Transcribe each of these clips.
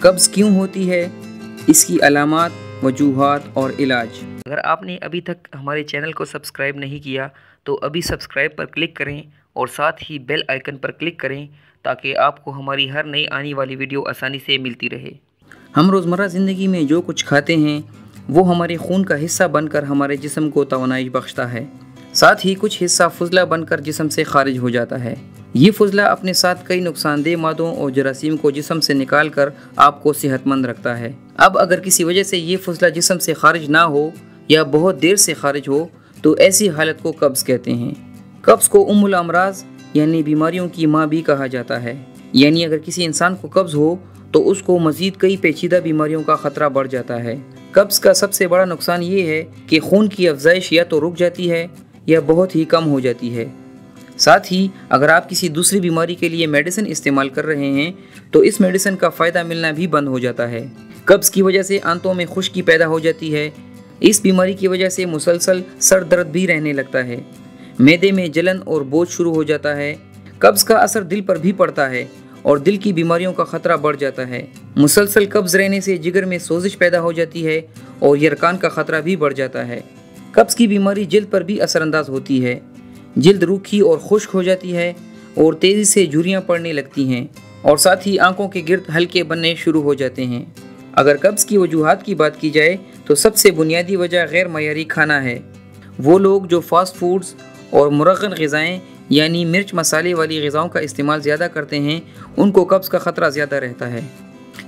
कब्ज़ क्यों होती है, इसकी अलामात, वजूहात और इलाज। अगर आपने अभी तक हमारे चैनल को सब्सक्राइब नहीं किया तो अभी सब्सक्राइब पर क्लिक करें और साथ ही बेल आइकन पर क्लिक करें ताकि आपको हमारी हर नई आने वाली वीडियो आसानी से मिलती रहे। हम रोज़मर्रा ज़िंदगी में जो कुछ खाते हैं वो हमारे खून का हिस्सा बनकर हमारे जिस्म को तवानाई बख्शता है। साथ ही कुछ हिस्सा फुजला बनकर जिस्म से खारिज हो जाता है। ये फुजला अपने साथ कई नुकसानदेह मादों और जरासीम को जिस्म से निकाल कर आपको सेहतमंद रखता है। अब अगर किसी वजह से ये फुजला जिस्म से खारिज ना हो या बहुत देर से खारिज हो तो ऐसी हालत को कब्ज़ कहते हैं। कब्ज़ को उम्मुल अमराज यानी बीमारियों की माँ भी कहा जाता है। यानी अगर किसी इंसान को कब्ज़ हो तो उसको मज़ीद कई पेचीदा बीमारियों का ख़तरा बढ़ जाता है। कब्ज़ का सबसे बड़ा नुकसान ये है कि खून की अफजाइश या तो रुक जाती है या बहुत ही कम हो जाती है। साथ ही अगर आप किसी दूसरी बीमारी के लिए मेडिसिन इस्तेमाल कर रहे हैं तो इस मेडिसिन का फ़ायदा मिलना भी बंद हो जाता है। कब्ज़ की वजह से आंतों में खुश्की पैदा हो जाती है। इस बीमारी की वजह से मुसलसल सर दर्द भी रहने लगता है। मैदे में जलन और बोझ शुरू हो जाता है। कब्ज़ का असर दिल पर भी पड़ता है और दिल की बीमारियों का ख़तरा बढ़ जाता है। मुसलसल कब्ज़ रहने से जिगर में सोजिश पैदा हो जाती है और यरकान का ख़तरा भी बढ़ जाता है। कब्ज़ की बीमारी जिल्द पर भी असरअंदाज होती है। जिल्द रूखी और खुश्क हो जाती है और तेज़ी से झुर्रियाँ पड़ने लगती हैं और साथ ही आंखों के गिर्द हल्के बनने शुरू हो जाते हैं। अगर कब्ज़ की वजूहात की बात की जाए तो सबसे बुनियादी वजह गैर मयारी खाना है। वो लोग जो फास्ट फूड्स और मुरग़्ग़न ग़िज़ाएँ यानी मिर्च मसाले वाली ग़िज़ाओं का इस्तेमाल ज़्यादा करते हैं उनको कब्ज़ का ख़तरा ज़्यादा रहता है।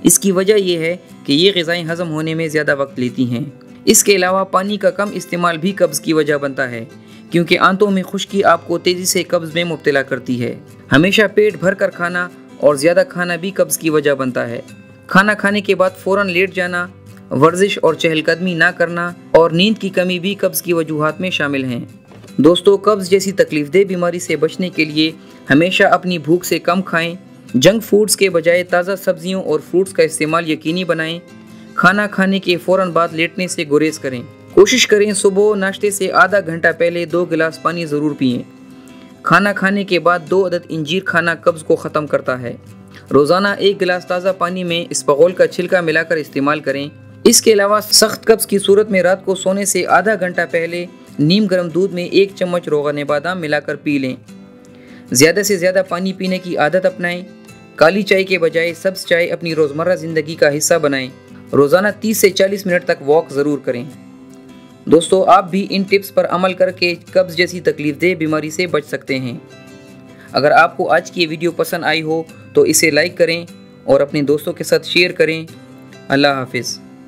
इसकी वजह यह है कि ये ग़िज़ाएँ हज़म होने में ज़्यादा वक्त लेती हैं। इसके अलावा पानी का कम इस्तेमाल भी कब्ज़ की वजह बनता है क्योंकि आंतों में खुश्की आपको तेज़ी से कब्ज़ में मुब्तला करती है। हमेशा पेट भर कर खाना और ज़्यादा खाना भी कब्ज़ की वजह बनता है। खाना खाने के बाद फ़ौरन लेट जाना, वर्जिश और चहलकदमी ना करना और नींद की कमी भी कब्ज़ की वजूहात में शामिल हैं। दोस्तों, कब्ज़ जैसी तकलीफ़देह बीमारी से बचने के लिए हमेशा अपनी भूख से कम खाएं। जंक फूड्स के बजाय ताज़ा सब्जियों और फ्रूट्स का इस्तेमाल यकीनी बनाएं। खाना खाने के फ़ौरन बाद लेटने से गुरेज करें। कोशिश करें सुबह नाश्ते से आधा घंटा पहले 2 गिलास पानी ज़रूर पिएं। खाना खाने के बाद 2 अदद इंजीर खाना कब्ज़ को ख़त्म करता है। रोज़ाना 1 गिलास ताज़ा पानी में इसबगोल का छिलका मिलाकर इस्तेमाल करें। इसके अलावा सख्त कब्ज़ की सूरत में रात को सोने से आधा घंटा पहले नीम गर्म दूध में 1 चम्मच रोग़न बादाम मिलाकर पी लें। ज़्यादा से ज़्यादा पानी पीने की आदत अपनाएं। काली चाय के बजाय सब्ज़ चाय अपनी रोज़मर्रा ज़िंदगी का हिस्सा बनाएं। रोज़ाना 30 से 40 मिनट तक वॉक ज़रूर करें। दोस्तों, आप भी इन टिप्स पर अमल करके कब्ज़ जैसी तकलीफ़देह बीमारी से बच सकते हैं। अगर आपको आज की ये वीडियो पसंद आई हो तो इसे लाइक करें और अपने दोस्तों के साथ शेयर करें। अल्लाह हाफ़िज़।